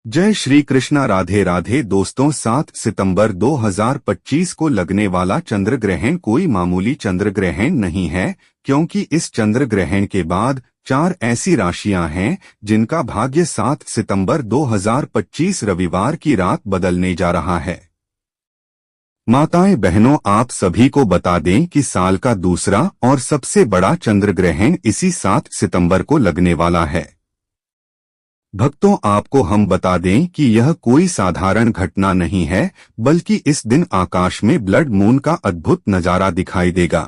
जय श्री कृष्णा। राधे राधे दोस्तों, 7 सितंबर 2025 को लगने वाला चंद्र ग्रहण कोई मामूली चंद्र ग्रहण नहीं है, क्योंकि इस चंद्र ग्रहण के बाद 4 ऐसी राशियां हैं जिनका भाग्य 7 सितंबर 2025 रविवार की रात बदलने जा रहा है। माताएं बहनों, आप सभी को बता दें कि साल का दूसरा और सबसे बड़ा चंद्र ग्रहण इसी 7 सितंबर को लगने वाला है। भक्तों, आपको हम बता दें कि यह कोई साधारण घटना नहीं है, बल्कि इस दिन आकाश में ब्लड मून का अद्भुत नजारा दिखाई देगा।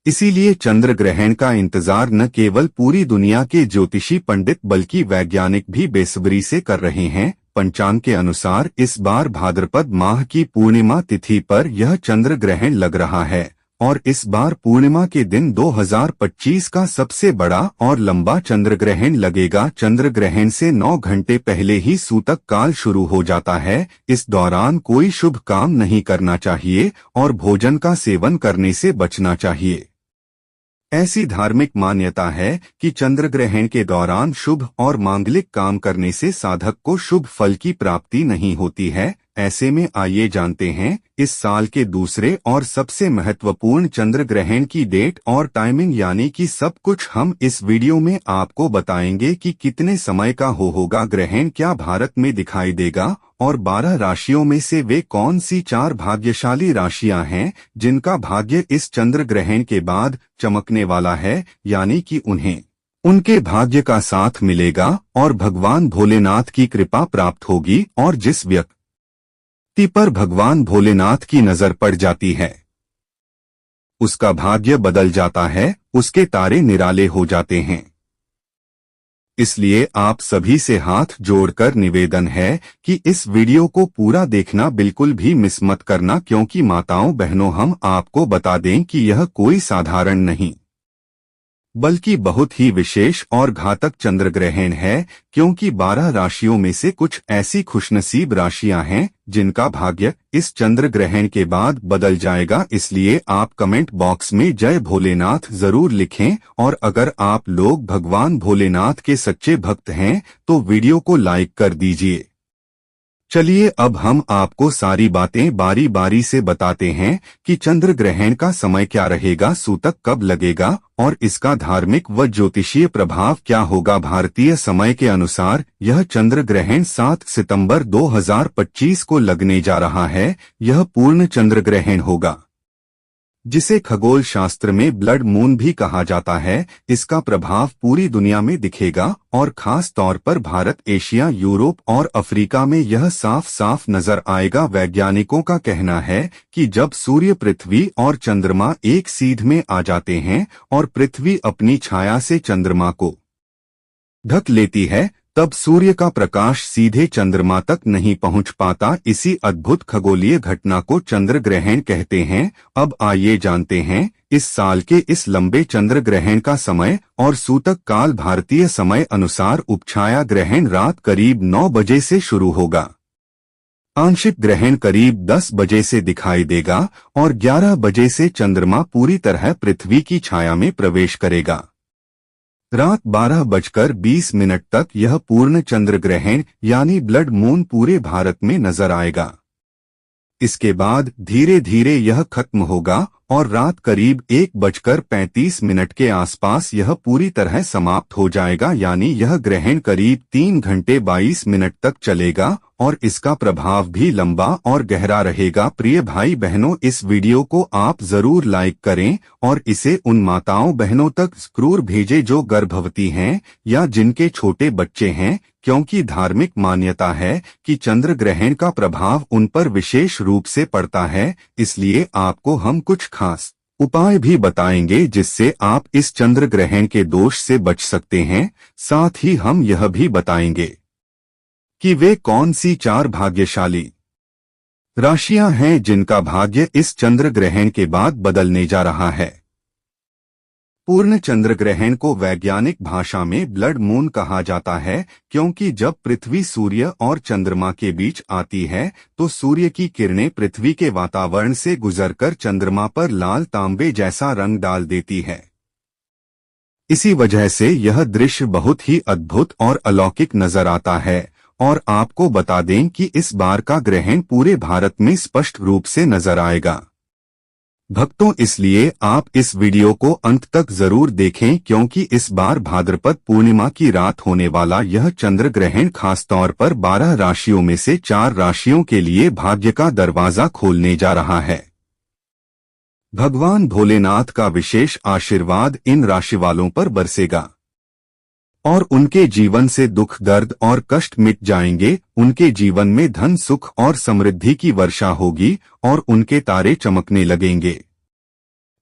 इसीलिए चंद्र ग्रहण का इंतजार न केवल पूरी दुनिया के ज्योतिषी पंडित बल्कि वैज्ञानिक भी बेसब्री से कर रहे हैं। पंचांग के अनुसार इस बार भाद्रपद माह की पूर्णिमा तिथि पर यह चंद्र ग्रहण लग रहा है और इस बार पूर्णिमा के दिन 2025 का सबसे बड़ा और लंबा चंद्र ग्रहण लगेगा। चंद्र ग्रहण से 9 घंटे पहले ही सूतक काल शुरू हो जाता है। इस दौरान कोई शुभ काम नहीं करना चाहिए और भोजन का सेवन करने से बचना चाहिए। ऐसी धार्मिक मान्यता है कि चंद्र ग्रहण के दौरान शुभ और मांगलिक काम करने से साधक को शुभ फल की प्राप्ति नहीं होती है। ऐसे में आइए जानते हैं इस साल के दूसरे और सबसे महत्वपूर्ण चंद्र ग्रहण की डेट और टाइमिंग, यानी कि सब कुछ हम इस वीडियो में आपको बताएंगे कि कितने समय का होगा ग्रहण, क्या भारत में दिखाई देगा और 12 राशियों में से वे कौन सी 4 भाग्यशाली राशियां हैं जिनका भाग्य इस चंद्र ग्रहण के बाद चमकने वाला है, यानी कि उन्हें उनके भाग्य का साथ मिलेगा और भगवान भोलेनाथ की कृपा प्राप्त होगी। और जिस व्यक्ति पर भगवान भोलेनाथ की नजर पड़ जाती है उसका भाग्य बदल जाता है, उसके तारे निराले हो जाते हैं। इसलिए आप सभी से हाथ जोड़कर निवेदन है कि इस वीडियो को पूरा देखना, बिल्कुल भी मिस मत करना, क्योंकि माताओं बहनों, हम आपको बता दें कि यह कोई साधारण नहीं बल्कि बहुत ही विशेष और घातक चंद्र ग्रहण है, क्योंकि 12 राशियों में से कुछ ऐसी खुशनसीब राशियां हैं जिनका भाग्य इस चंद्र ग्रहण के बाद बदल जाएगा। इसलिए आप कमेंट बॉक्स में जय भोलेनाथ जरूर लिखें और अगर आप लोग भगवान भोलेनाथ के सच्चे भक्त हैं तो वीडियो को लाइक कर दीजिए। चलिए अब हम आपको सारी बातें बारी बारी से बताते हैं कि चंद्र ग्रहण का समय क्या रहेगा, सूतक कब लगेगा और इसका धार्मिक व ज्योतिषीय प्रभाव क्या होगा। भारतीय समय के अनुसार यह चंद्र ग्रहण 7 सितंबर 2025 को लगने जा रहा है। यह पूर्ण चंद्र ग्रहण होगा, जिसे खगोल शास्त्र में ब्लड मून भी कहा जाता है। इसका प्रभाव पूरी दुनिया में दिखेगा और खास तौर पर भारत, एशिया, यूरोप और अफ्रीका में यह साफ साफ नजर आएगा। वैज्ञानिकों का कहना है कि जब सूर्य, पृथ्वी और चंद्रमा एक सीध में आ जाते हैं और पृथ्वी अपनी छाया से चंद्रमा को ढक लेती है, तब सूर्य का प्रकाश सीधे चंद्रमा तक नहीं पहुंच पाता। इसी अद्भुत खगोलीय घटना को चंद्र ग्रहण कहते हैं। अब आइए जानते हैं इस साल के इस लंबे चंद्र ग्रहण का समय और सूतक काल। भारतीय समय अनुसार उपछाया ग्रहण रात करीब 9 बजे से शुरू होगा। आंशिक ग्रहण करीब 10 बजे से दिखाई देगा और 11 बजे से चंद्रमा पूरी तरह पृथ्वी की छाया में प्रवेश करेगा। रात 12:20 तक यह पूर्ण चंद्र ग्रहण यानी ब्लड मून पूरे भारत में नजर आएगा। इसके बाद धीरे धीरे यह खत्म होगा और रात करीब 1:35 के आसपास यह पूरी तरह समाप्त हो जाएगा, यानी यह ग्रहण करीब 3 घंटे 22 मिनट तक चलेगा और इसका प्रभाव भी लंबा और गहरा रहेगा। प्रिय भाई बहनों, इस वीडियो को आप जरूर लाइक करें और इसे उन माताओं बहनों तक जरूर भेजें जो गर्भवती हैं या जिनके छोटे बच्चे हैं, क्योंकि धार्मिक मान्यता है कि चंद्र ग्रहण का प्रभाव उन पर विशेष रूप से पड़ता है। इसलिए आपको हम कुछ खास उपाय भी बताएंगे जिससे आप इस चंद्र ग्रहण के दोष से बच सकते हैं। साथ ही हम यह भी बताएंगे कि वे कौन सी 4 भाग्यशाली राशियां हैं जिनका भाग्य इस चंद्र ग्रहण के बाद बदलने जा रहा है। पूर्ण चंद्र ग्रहण को वैज्ञानिक भाषा में ब्लड मून कहा जाता है, क्योंकि जब पृथ्वी सूर्य और चंद्रमा के बीच आती है तो सूर्य की किरणें पृथ्वी के वातावरण से गुजरकर चंद्रमा पर लाल तांबे जैसा रंग डाल देती है। इसी वजह से यह दृश्य बहुत ही अद्भुत और अलौकिक नजर आता है और आपको बता दें कि इस बार का ग्रहण पूरे भारत में स्पष्ट रूप से नजर आएगा। भक्तों, इसलिए आप इस वीडियो को अंत तक जरूर देखें, क्योंकि इस बार भाद्रपद पूर्णिमा की रात होने वाला यह चंद्र ग्रहण खासतौर पर 12 राशियों में से 4 राशियों के लिए भाग्य का दरवाजा खोलने जा रहा है। भगवान भोलेनाथ का विशेष आशीर्वाद इन राशि वालों पर बरसेगा और उनके जीवन से दुख, दर्द और कष्ट मिट जाएंगे। उनके जीवन में धन, सुख और समृद्धि की वर्षा होगी और उनके तारे चमकने लगेंगे।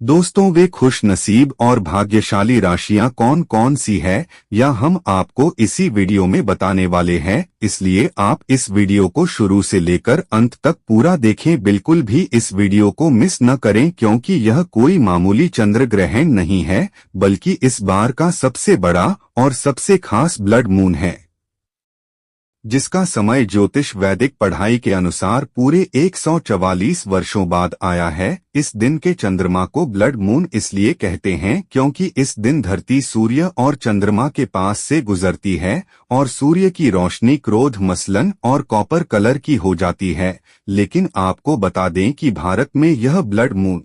दोस्तों, वे खुश नसीब और भाग्यशाली राशियां कौन कौन सी है, या हम आपको इसी वीडियो में बताने वाले हैं, इसलिए आप इस वीडियो को शुरू से लेकर अंत तक पूरा देखें। बिल्कुल भी इस वीडियो को मिस न करें, क्योंकि यह कोई मामूली चंद्र ग्रहण नहीं है, बल्कि इस बार का सबसे बड़ा और सबसे खास ब्लड मून है, जिसका समय ज्योतिष वैदिक पढ़ाई के अनुसार पूरे 144 वर्षों बाद आया है। इस दिन के चंद्रमा को ब्लड मून इसलिए कहते हैं क्योंकि इस दिन धरती सूर्य और चंद्रमा के पास से गुजरती है और सूर्य की रोशनी क्रोध, मसलन और कॉपर कलर की हो जाती है। लेकिन आपको बता दें कि भारत में यह ब्लड मून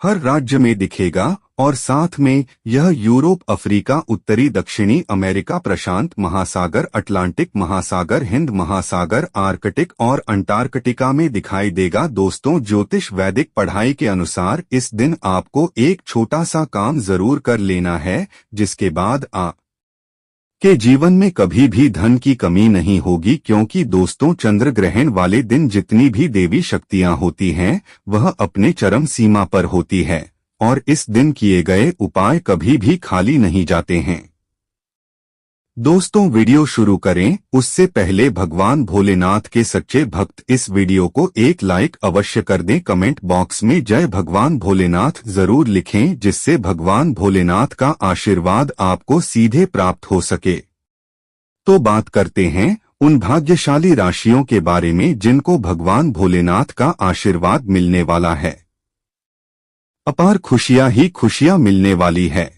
हर राज्य में दिखेगा और साथ में यह यूरोप, अफ्रीका, उत्तरी दक्षिणी अमेरिका, प्रशांत महासागर, अटलांटिक महासागर, हिंद महासागर, आर्कटिक और अंटार्कटिका में दिखाई देगा। दोस्तों, ज्योतिष वैदिक पढ़ाई के अनुसार इस दिन आपको एक छोटा सा काम जरूर कर लेना है, जिसके बाद आप के जीवन में कभी भी धन की कमी नहीं होगी, क्योंकि दोस्तों, चंद्र ग्रहण वाले दिन जितनी भी देवी शक्तियां होती हैं वह अपने चरम सीमा पर होती है और इस दिन किए गए उपाय कभी भी खाली नहीं जाते हैं। दोस्तों, वीडियो शुरू करें उससे पहले भगवान भोलेनाथ के सच्चे भक्त इस वीडियो को एक लाइक अवश्य कर दें। कमेंट बॉक्स में जय भगवान भोलेनाथ जरूर लिखें, जिससे भगवान भोलेनाथ का आशीर्वाद आपको सीधे प्राप्त हो सके। तो बात करते हैं उन भाग्यशाली राशियों के बारे में जिनको भगवान भोलेनाथ का आशीर्वाद मिलने वाला है। अपार खुशियां ही खुशियां मिलने वाली है।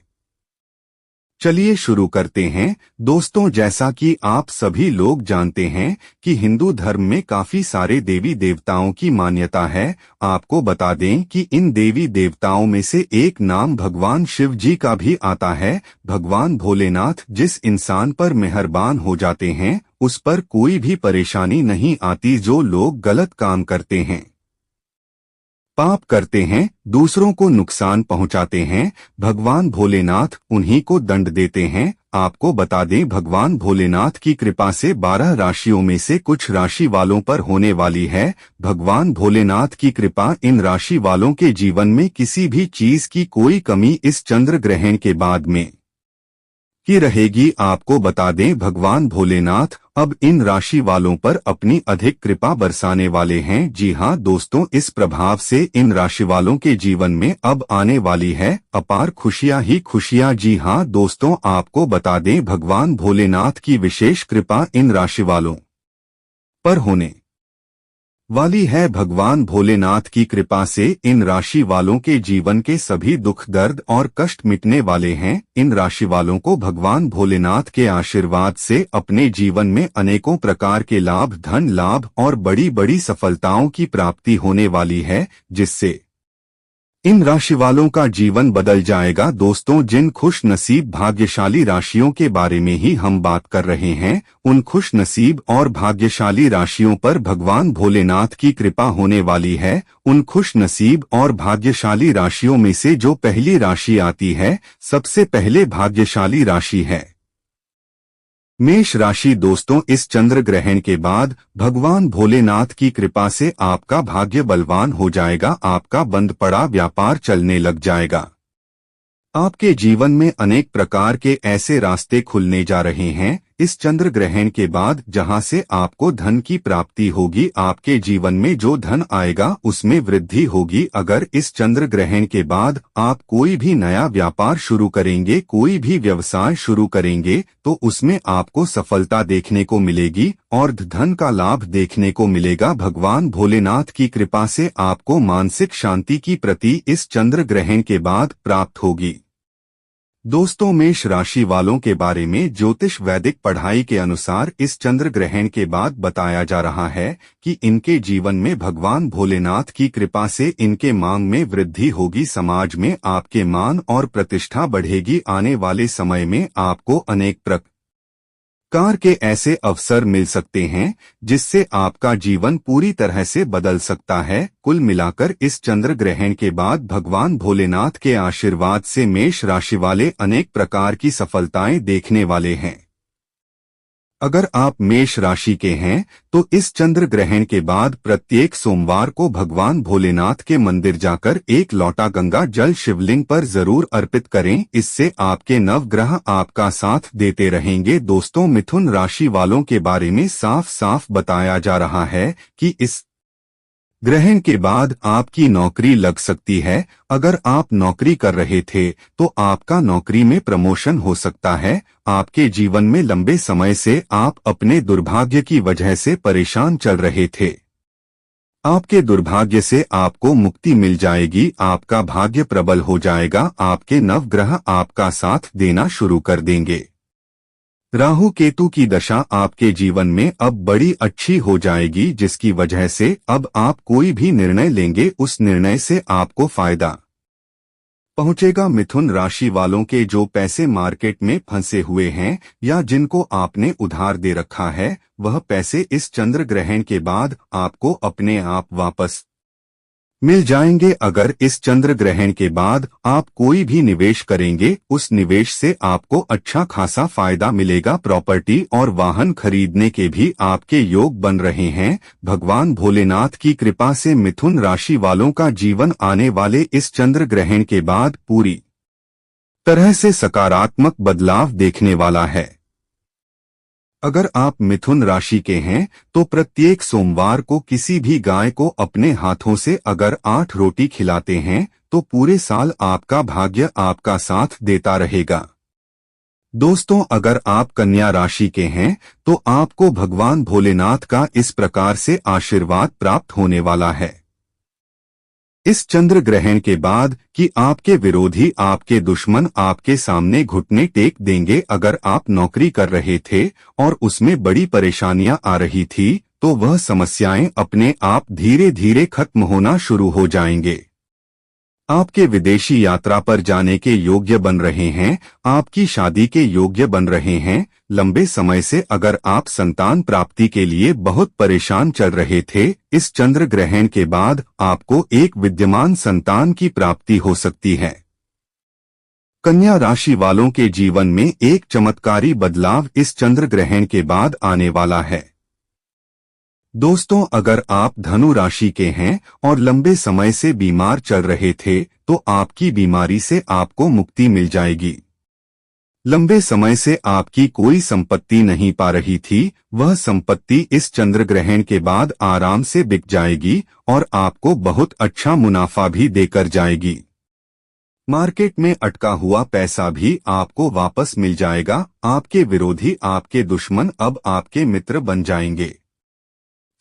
चलिए शुरू करते हैं। दोस्तों, जैसा कि आप सभी लोग जानते हैं कि हिंदू धर्म में काफी सारे देवी देवताओं की मान्यता है। आपको बता दें कि इन देवी देवताओं में से एक नाम भगवान शिव जी का भी आता है। भगवान भोलेनाथ जिस इंसान पर मेहरबान हो जाते हैं, उस पर कोई भी परेशानी नहीं आती। जो लोग गलत काम करते हैं, पाप करते हैं, दूसरों को नुकसान पहुंचाते हैं, भगवान भोलेनाथ उन्हीं को दंड देते हैं। आपको बता दें, भगवान भोलेनाथ की कृपा से 12 राशियों में से कुछ राशि वालों पर होने वाली है। भगवान भोलेनाथ की कृपा इन राशि वालों के जीवन में किसी भी चीज की कोई कमी इस चंद्र ग्रहण के बाद में की रहेगी। आपको बता दें, भगवान भोलेनाथ अब इन राशि वालों पर अपनी अधिक कृपा बरसाने वाले हैं। जी हां दोस्तों, इस प्रभाव से इन राशि वालों के जीवन में अब आने वाली है अपार खुशियां ही खुशियां। जी हां दोस्तों, आपको बता दें, भगवान भोलेनाथ की विशेष कृपा इन राशि वालों पर होने वाली है। भगवान भोलेनाथ की कृपा से इन राशि वालों के जीवन के सभी दुख, दर्द और कष्ट मिटने वाले हैं। इन राशि वालों को भगवान भोलेनाथ के आशीर्वाद से अपने जीवन में अनेकों प्रकार के लाभ, धन लाभ और बड़ी बड़ी सफलताओं की प्राप्ति होने वाली है, जिससे इन राशि वालों का जीवन बदल जाएगा। दोस्तों, जिन खुश नसीब भाग्यशाली राशियों के बारे में ही हम बात कर रहे हैं, उन खुश नसीब और भाग्यशाली राशियों पर भगवान भोलेनाथ की कृपा होने वाली है। उन खुश नसीब और भाग्यशाली राशियों में से जो पहली राशि आती है, सबसे पहले भाग्यशाली राशि है मेष राशि। दोस्तों, इस चंद्र ग्रहण के बाद भगवान भोलेनाथ की कृपा से आपका भाग्य बलवान हो जाएगा। आपका बंद पड़ा व्यापार चलने लग जाएगा। आपके जीवन में अनेक प्रकार के ऐसे रास्ते खुलने जा रहे हैं इस चंद्र ग्रहण के बाद, जहां से आपको धन की प्राप्ति होगी। आपके जीवन में जो धन आएगा उसमें वृद्धि होगी। अगर इस चंद्र ग्रहण के बाद आप कोई भी नया व्यापार शुरू करेंगे, कोई भी व्यवसाय शुरू करेंगे, तो उसमें आपको सफलता देखने को मिलेगी और धन का लाभ देखने को मिलेगा। भगवान भोलेनाथ की कृपा से आपको मानसिक शांति की प्रति इस चंद्र ग्रहण के बाद प्राप्त होगी। दोस्तों, मेष राशि वालों के बारे में ज्योतिष वैदिक पढ़ाई के अनुसार इस चंद्र ग्रहण के बाद बताया जा रहा है कि इनके जीवन में भगवान भोलेनाथ की कृपा से इनके मांग में वृद्धि होगी, समाज में आपके मान और प्रतिष्ठा बढ़ेगी। आने वाले समय में आपको अनेक प्रकार के ऐसे अवसर मिल सकते हैं जिससे आपका जीवन पूरी तरह से बदल सकता है। कुल मिलाकर इस चंद्र ग्रहण के बाद भगवान भोलेनाथ के आशीर्वाद से मेष राशि वाले अनेक प्रकार की सफलताएं देखने वाले हैं। अगर आप मेष राशि के हैं तो इस चंद्र ग्रहण के बाद प्रत्येक सोमवार को भगवान भोलेनाथ के मंदिर जाकर एक लोटा गंगा जल शिवलिंग पर जरूर अर्पित करें। इससे आपके नवग्रह आपका साथ देते रहेंगे। दोस्तों, मिथुन राशि वालों के बारे में साफ साफ बताया जा रहा है कि इस ग्रहण के बाद आपकी नौकरी लग सकती है। अगर आप नौकरी कर रहे थे तो आपका नौकरी में प्रमोशन हो सकता है। आपके जीवन में लंबे समय से आप अपने दुर्भाग्य की वजह से परेशान चल रहे थे। आपके दुर्भाग्य से आपको मुक्ति मिल जाएगी। आपका भाग्य प्रबल हो जाएगा। आपके नवग्रह आपका साथ देना शुरू कर देंगे। राहु केतु की दशा आपके जीवन में अब बड़ी अच्छी हो जाएगी, जिसकी वजह से अब आप कोई भी निर्णय लेंगे उस निर्णय से आपको फायदा पहुंचेगा। मिथुन राशि वालों के जो पैसे मार्केट में फंसे हुए हैं या जिनको आपने उधार दे रखा है, वह पैसे इस चंद्र ग्रहण के बाद आपको अपने आप वापस मिल जाएंगे। अगर इस चंद्र ग्रहण के बाद आप कोई भी निवेश करेंगे, उस निवेश से आपको अच्छा खासा फायदा मिलेगा। प्रॉपर्टी और वाहन खरीदने के भी आपके योग बन रहे हैं। भगवान भोलेनाथ की कृपा से मिथुन राशि वालों का जीवन आने वाले इस चंद्र ग्रहण के बाद पूरी तरह से सकारात्मक बदलाव देखने वाला है। अगर आप मिथुन राशि के हैं तो प्रत्येक सोमवार को किसी भी गाय को अपने हाथों से अगर 8 रोटी खिलाते हैं तो पूरे साल आपका भाग्य आपका साथ देता रहेगा। दोस्तों, अगर आप कन्या राशि के हैं तो आपको भगवान भोलेनाथ का इस प्रकार से आशीर्वाद प्राप्त होने वाला है इस चंद्र ग्रहण के बाद कि आपके विरोधी, आपके दुश्मन आपके सामने घुटने टेक देंगे। अगर आप नौकरी कर रहे थे और उसमें बड़ी परेशानियां आ रही थी तो वह समस्याएं अपने आप धीरे धीरे खत्म होना शुरू हो जाएंगे। आपके विदेशी यात्रा पर जाने के योग्य बन रहे हैं। आपकी शादी के योग्य बन रहे हैं। लंबे समय से अगर आप संतान प्राप्ति के लिए बहुत परेशान चल रहे थे, इस चंद्र ग्रहण के बाद आपको एक विद्यमान संतान की प्राप्ति हो सकती है। कन्या राशि वालों के जीवन में एक चमत्कारी बदलाव इस चंद्र ग्रहण के बाद आने वाला है। दोस्तों, अगर आप धनु राशि के हैं और लंबे समय से बीमार चल रहे थे तो आपकी बीमारी से आपको मुक्ति मिल जाएगी। लंबे समय से आपकी कोई संपत्ति नहीं पा रही थी, वह संपत्ति इस चंद्र ग्रहण के बाद आराम से बिक जाएगी और आपको बहुत अच्छा मुनाफा भी देकर जाएगी। मार्केट में अटका हुआ पैसा भी आपको वापस मिल जाएगा। आपके विरोधी, आपके दुश्मन अब आपके मित्र बन जाएंगे।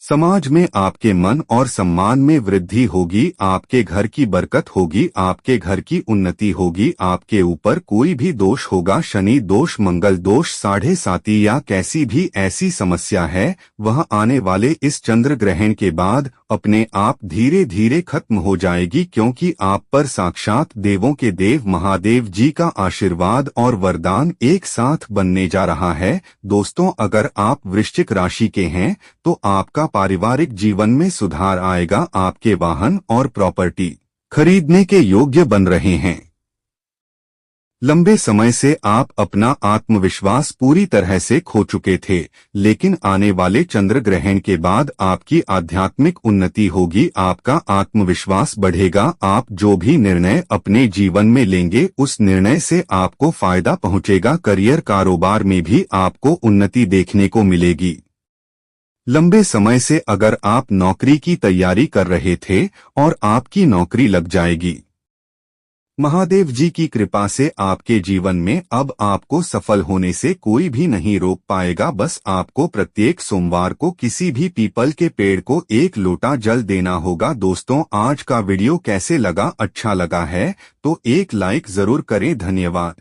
समाज में आपके मन और सम्मान में वृद्धि होगी। आपके घर की बरकत होगी। आपके घर की उन्नति होगी। आपके ऊपर कोई भी दोष होगा, शनि दोष, मंगल दोष, 7.5 या कैसी भी ऐसी समस्या है, वह आने वाले इस चंद्र ग्रहण के बाद अपने आप धीरे धीरे खत्म हो जाएगी, क्योंकि आप पर साक्षात देवों के देव महादेव जी का आशीर्वाद और वरदान एक साथ बनने जा रहा है। दोस्तों, अगर आप वृश्चिक राशि के हैं तो आपका पारिवारिक जीवन में सुधार आएगा। आपके वाहन और प्रॉपर्टी खरीदने के योग्य बन रहे हैं। लंबे समय से आप अपना आत्मविश्वास पूरी तरह से खो चुके थे, लेकिन आने वाले चंद्र ग्रहण के बाद आपकी आध्यात्मिक उन्नति होगी। आपका आत्मविश्वास बढ़ेगा। आप जो भी निर्णय अपने जीवन में लेंगे उस निर्णय से आपको फायदा पहुंचेगा। करियर, कारोबार में भी आपको उन्नति देखने को मिलेगी। लंबे समय से अगर आप नौकरी की तैयारी कर रहे थे और आपकी नौकरी लग जाएगी। महादेव जी की कृपा से आपके जीवन में अब आपको सफल होने से कोई भी नहीं रोक पाएगा। बस आपको प्रत्येक सोमवार को किसी भी पीपल के पेड़ को 1 लोटा जल देना होगा। दोस्तों, आज का वीडियो कैसे लगा? अच्छा लगा है तो एक लाइक जरूर करें। धन्यवाद।